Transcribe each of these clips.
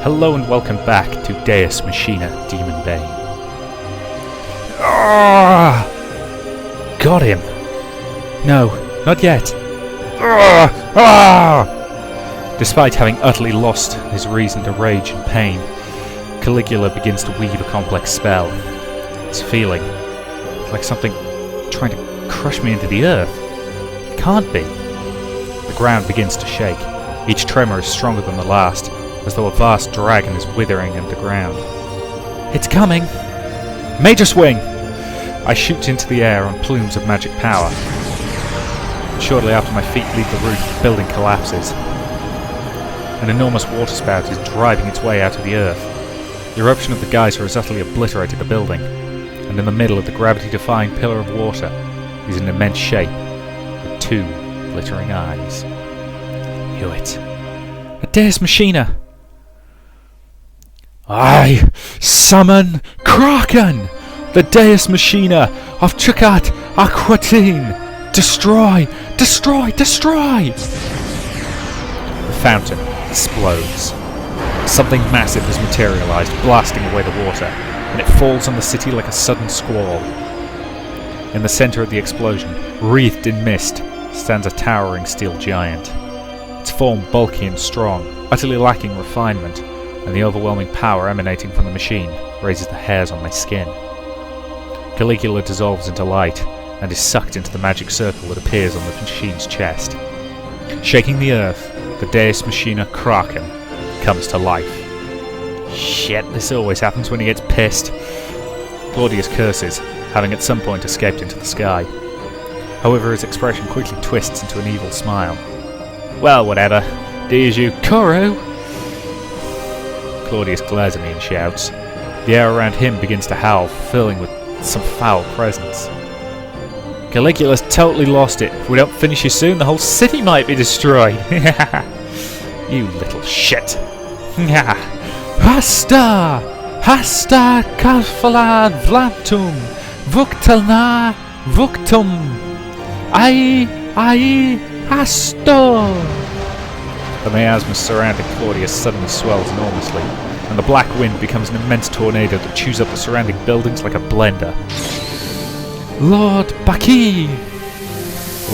Hello and welcome back to Deus Machina Demonbane. Ah! Got him! No, not yet. Despite having utterly lost his reason to rage and pain, Caligula begins to weave a complex spell. It's feeling like something trying to crush me into the earth. It can't be. The ground begins to shake. Each tremor is stronger than the last, as though a vast dragon is withering underground. It's coming! Major swing! I shoot into the air on plumes of magic power. Shortly after my feet leave the roof, the building collapses. An enormous waterspout is driving its way out of the earth. The eruption of the geyser has utterly obliterated the building, and in the middle of the gravity-defying pillar of water is an immense shape with two glittering eyes. Knew it. A Deus Machina! I summon Kraken! The Deus Machina of Chukat Aquatine! Destroy! Destroy! Destroy! The fountain explodes. Something massive has materialized, blasting away the water, and it falls on the city like a sudden squall. In the center of the explosion, wreathed in mist, stands a towering steel giant. Its form bulky and strong, utterly lacking refinement, and the overwhelming power emanating from the machine raises the hairs on my skin. Caligula dissolves into light, and is sucked into the magic circle that appears on the machine's chest. Shaking the earth, the Deus Machina Kraken comes to life. Shit, this always happens when he gets pissed. Claudius curses, having at some point escaped into the sky. However, his expression quickly twists into an evil smile. Well, whatever. Deus you Koro! Claudius glares at me and shouts. The air around him begins to howl, filling with some foul presence. Caligula's totally lost it. If we don't finish you soon, the whole city might be destroyed. You little shit. Hasta! Hasta kalfala vlantum! Vuktalna vuktum! Ai hasto! The miasma surrounding Claudius suddenly swells enormously, and the black wind becomes an immense tornado that chews up the surrounding buildings like a blender. Lord Baki!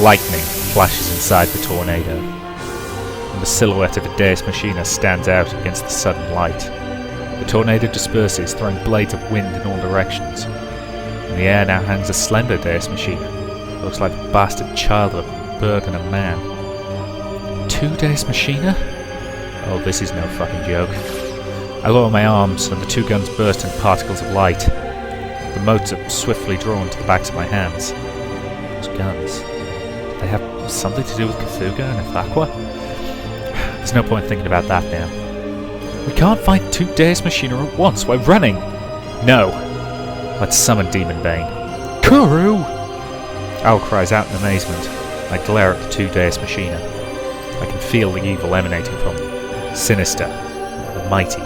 Lightning flashes inside the tornado, and the silhouette of a Deus Machina stands out against the sudden light. The tornado disperses, throwing blades of wind in all directions. In the air now hangs a slender Deus Machina. It looks like a bastard child of a bird and a man. Two Deus Machina? Oh, this is no fucking joke. I lower my arms, and the two guns burst in particles of light. The motes are swiftly drawn to the backs of my hands. Those guns. They have something to do with Cthulhu and Ithaqua? There's no point thinking about that now. We can't fight two Deus Machina at once. We're running! No! Let's summon Demonbane. Kuru! Owl cries out in amazement. I glare at the two Deus Machina. I can feel the evil emanating from them. Sinister. Mighty.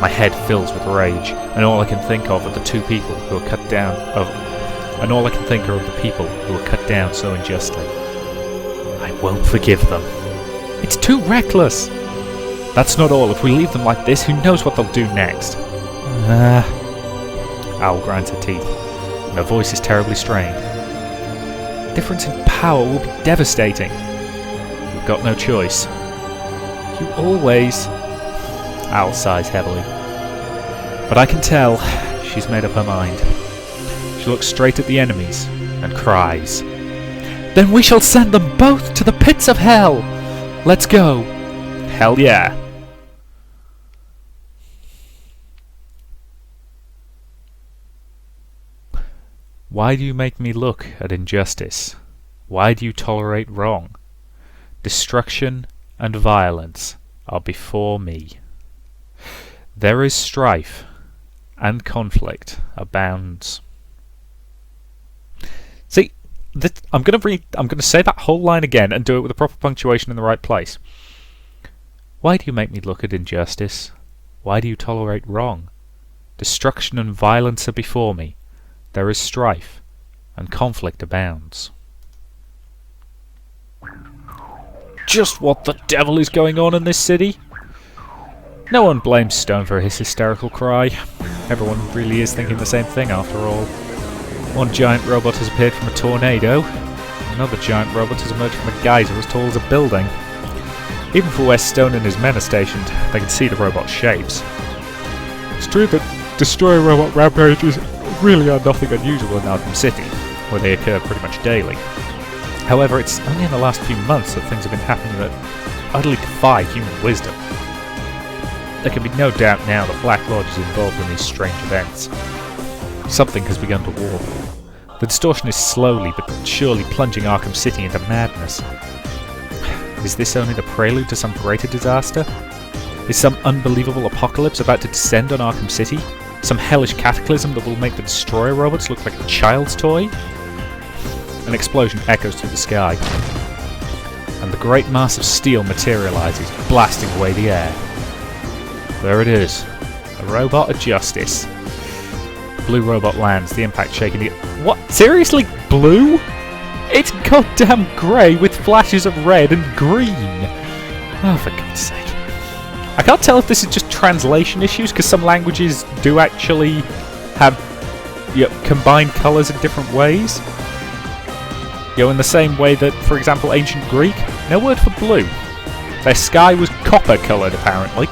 My head fills with rage, and all I can think of are the two people who are cut down so unjustly. I won't forgive them. It's too reckless! That's not all. If we leave them like this, who knows what they'll do next? Owl grinds her teeth, and her voice is terribly strained. The difference in power will be devastating. We've got no choice. You always... Owl sighs heavily. But I can tell she's made up her mind. She looks straight at the enemies and cries. Then we shall send them both to the pits of hell! Let's go! Hell yeah! Why do you make me look at injustice? Why do you tolerate wrong? Destruction and violence are before me. There is strife, and conflict abounds. See, I'm going to say that whole line again and do it with the proper punctuation in the right place. Why do you make me look at injustice? Why do you tolerate wrong? Destruction and violence are before me. There is strife, and conflict abounds. Just what the devil is going on in this city? No one blames Stone for his hysterical cry. Everyone really is thinking the same thing after all. One giant robot has appeared from a tornado. Another giant robot has emerged from a geyser as tall as a building. Even from where Stone and his men are stationed, they can see the robot shapes. It's true that destroyer robot rampages really are nothing unusual in Arkham City, where they occur pretty much daily. However, it's only in the last few months that things have been happening that utterly defy human wisdom. There can be no doubt now that Black Lodge is involved in these strange events. Something has begun to warp. The distortion is slowly but surely plunging Arkham City into madness. Is this only the prelude to some greater disaster? Is some unbelievable apocalypse about to descend on Arkham City? Some hellish cataclysm that will make the destroyer robots look like a child's toy? An explosion echoes through the sky, and the great mass of steel materializes, blasting away the air. There it is. A robot of justice. The blue robot lands, the impact shaking the... What? Seriously? Blue? It's goddamn grey with flashes of red and green! Oh, for God's sake. I can't tell if this is just translation issues, because some languages do actually have combined colours in different ways. In the same way that, for example, ancient Greek, no word for blue. Their sky was copper coloured, apparently.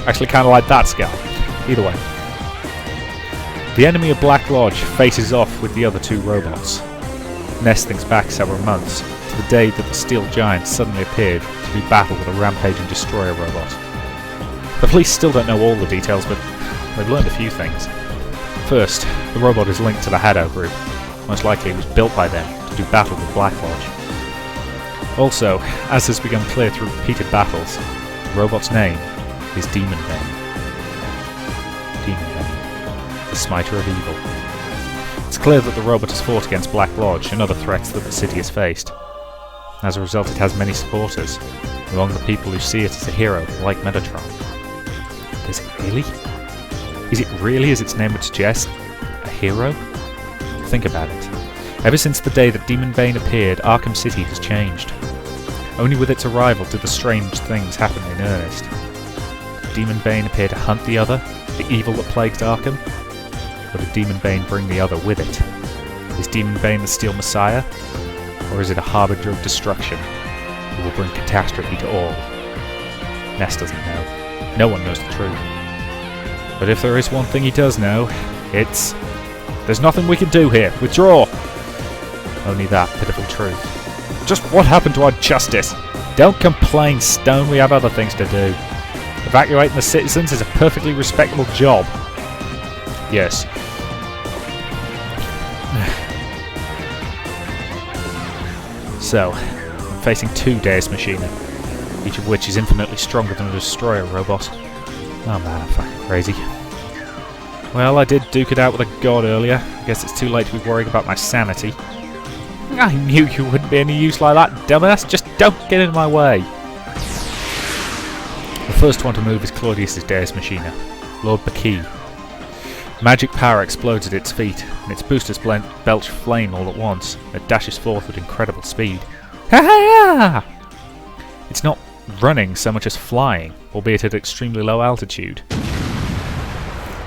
Actually, kind of like that sky. Either way. The enemy of Black Lodge faces off with the other two robots. Ness thinks back several months, to the day that the Steel Giant suddenly appeared to do battle with a rampaging destroyer robot. The police still don't know all the details, but they've learned a few things. First, the robot is linked to the Haddo group. Most likely it was built by them to do battle with Black Lodge. Also, as has become clear through repeated battles, the robot's name is Demonbane. Demonbane, the smiter of evil. It's clear that the robot has fought against Black Lodge and other threats that the city has faced. As a result, it has many supporters, among the people who see it as a hero, like Metatron. Is it really? Is it really, as its name would suggest, a hero? Think about it. Ever since the day that Demonbane appeared, Arkham City has changed. Only with its arrival did the strange things happen in earnest. Did Demonbane appear to hunt the other, the evil that plagues Arkham? Or did Demonbane bring the other with it? Is Demonbane the Steel Messiah? Or is it a harbinger of destruction who will bring catastrophe to all? Ness doesn't know. No one knows the truth. But if there is one thing he does know, it's... There's nothing we can do here. Withdraw! Only that pitiful truth. Just what happened to our justice? Don't complain, Stone. We have other things to do. Evacuating the citizens is a perfectly respectable job. Yes. So, I'm facing two Deus Machina, each of which is infinitely stronger than a destroyer robot. Oh man, I'm fucking crazy. Well, I did duke it out with a god earlier. I guess it's too late to be worrying about my sanity. I knew you wouldn't be any use like that, dumbass. Just don't get in my way. The first one to move is Claudius's Deus Machina, Lord Bakey. Magic power explodes at its feet, and its boosters belch flame all at once. It dashes forth with incredible speed. Ha-ha-ha! It's not running so much as flying, albeit at extremely low altitude.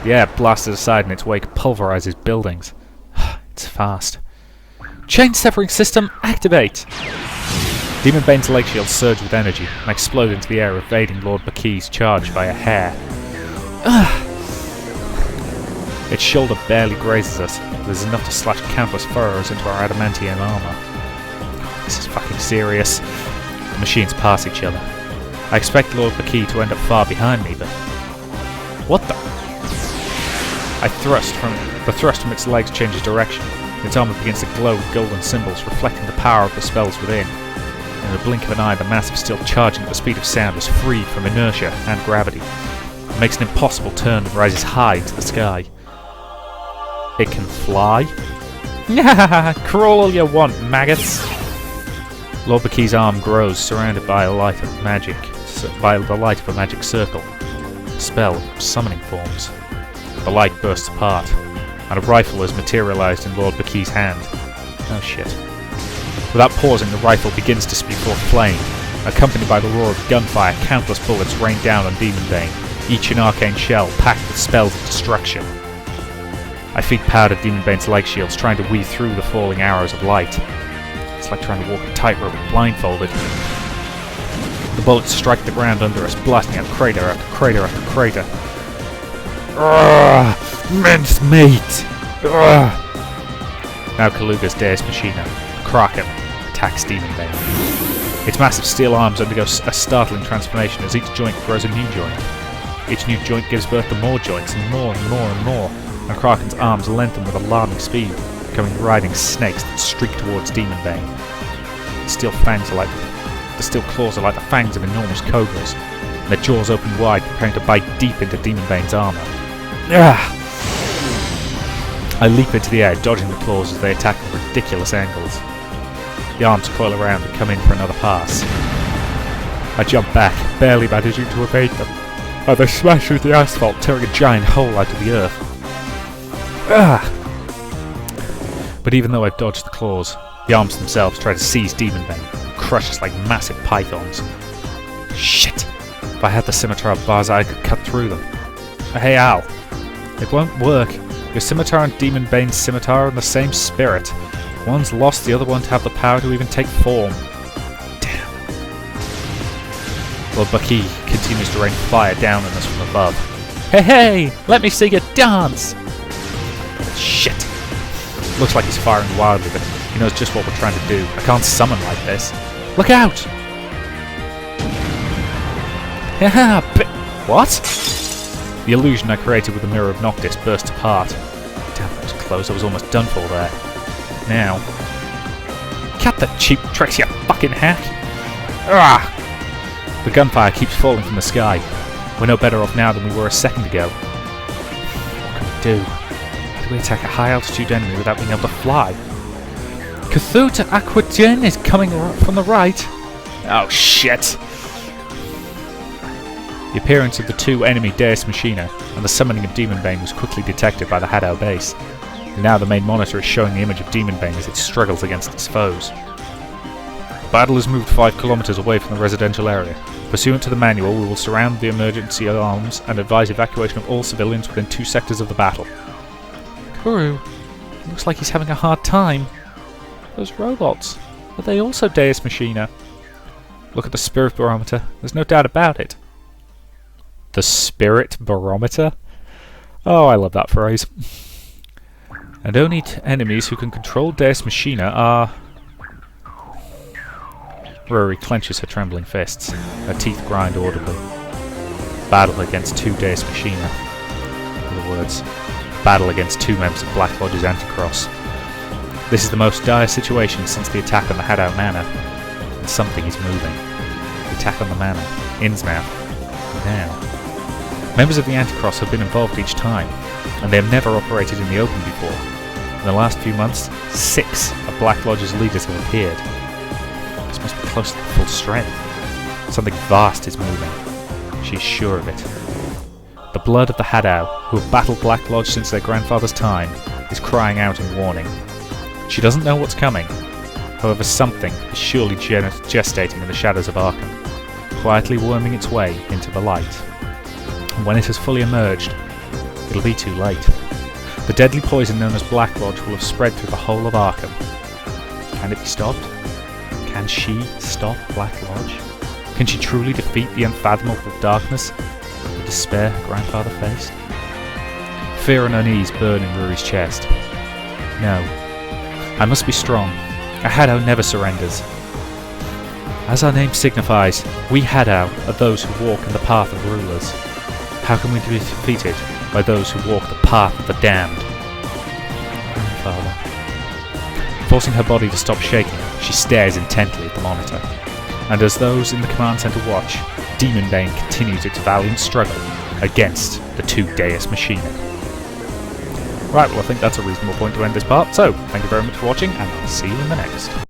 The air blasted aside in its wake pulverizes buildings. It's fast. Chain severing system activate! Demonbane's leg shields surge with energy and explode into the air, evading Lord Bakey's charge by a hair. Its shoulder barely grazes us, but there's enough to slash countless furrows into our adamantium armor. This is fucking serious. The machines pass each other. I expect Lord Bakey to end up far behind me, but... What the... The thrust from its legs changes direction. Its armor begins to glow with golden symbols, reflecting the power of the spells within. In the blink of an eye, the massive steel charging at the speed of sound is freed from inertia and gravity. It makes an impossible turn and rises high into the sky. It can fly? Crawl all you want, maggots! Lord Bakey's arm grows, surrounded by the light of a magic circle. A spell of summoning forms. The light bursts apart, and a rifle is materialized in Lord Bakey's hand. Oh shit. Without pausing, the rifle begins to spew forth flame. Accompanied by the roar of gunfire, countless bullets rain down on Demonbane, each an arcane shell packed with spells of destruction. I feed powder Demonbane's leg shields, trying to weave through the falling arrows of light. It's like trying to walk a tightrope blindfolded. The bullets strike the ground under us, blasting out crater after crater after crater. Mince meat! Now Kaluga's Deus Machina, the Kraken, attacks Demonbane. Its massive steel arms undergo a startling transformation as each joint grows a new joint. Each new joint gives birth to more joints, and more and more and more, and Kraken's arms lengthen with alarming speed, becoming riding snakes that streak towards Demonbane. The steel claws are like the fangs of enormous cobras, and their jaws open wide, preparing to bite deep into Demonbane's armor. I leap into the air, dodging the claws as they attack at ridiculous angles. The arms coil around and come in for another pass. I jump back, barely managing to evade them, and they smash through the asphalt, tearing a giant hole out of the earth. But even though I've dodged the claws, the arms themselves try to seize Demonbane, and crush us like massive pythons. Shit! If I had the scimitar bars, I could cut through them. Hey Al, it won't work. Your scimitar and Demonbane's scimitar are in the same spirit. One's lost, the other won't have the power to even take form. Damn. Lord Bucky continues to rain fire down on us from above. Hey, let me see you dance! Shit. Looks like he's firing wildly, but he knows just what we're trying to do. I can't summon like this. Look out! What? The illusion I created with the Mirror of Noctis burst apart. Damn, that was close. I was almost done for there. Now. Cut the cheap tricks, you fucking hack! The gunfire keeps falling from the sky. We're no better off now than we were a second ago. What can we do? How do we attack a high-altitude enemy without being able to fly? Cthulhu Aquagen is coming from the right. Oh, shit! The appearance of the two enemy Deus Machina and the summoning of Demonbane was quickly detected by the Hadao base. Now the main monitor is showing the image of Demonbane as it struggles against its foes. The battle has moved 5 kilometers away from the residential area. Pursuant to the manual, we will surround the emergency alarms and advise evacuation of all civilians within 2 sectors of the battle. Kuru, looks like he's having a hard time. Those robots, are they also Deus Machina? Look at the spirit barometer, there's no doubt about it. The spirit barometer? Oh, I love that phrase. And only enemies who can control Deus Machina are... Rory clenches her trembling fists. Her teeth grind audibly. Battle against 2 Deus Machina. In other words, battle against 2 members of Black Lodge's Anticross. This is the most dire situation since the attack on the Hadao Manor. And something is moving. The attack on the Manor. Innsmouth. Now. Members of the Anticross have been involved each time, and they have never operated in the open before. In the last few months, 6 of Black Lodge's leaders have appeared. This must be close to full strength. Something vast is moving. She is sure of it. The blood of the Hadao, who have battled Black Lodge since their grandfather's time, is crying out in warning. She doesn't know what's coming. However, something is surely gestating in the shadows of Arkham, quietly worming its way into the light. And when it has fully emerged, it'll be too late. The deadly poison known as Black Lodge will have spread through the whole of Arkham. Can it be stopped? Can she stop Black Lodge? Can she truly defeat the unfathomable darkness, the despair her grandfather faced? Fear and unease burn in Ruri's chest. No. I must be strong. A Hadao never surrenders. As our name signifies, we Hadao are those who walk in the path of rulers. How can we be defeated by those who walk the path of the damned? Grandfather. Forcing her body to stop shaking, she stares intently at the monitor. And as those in the command center watch, Demonbane continues its valiant struggle against the 2 Deus Machina. Right, well I think that's a reasonable point to end this part, so thank you very much for watching, and I'll see you in the next.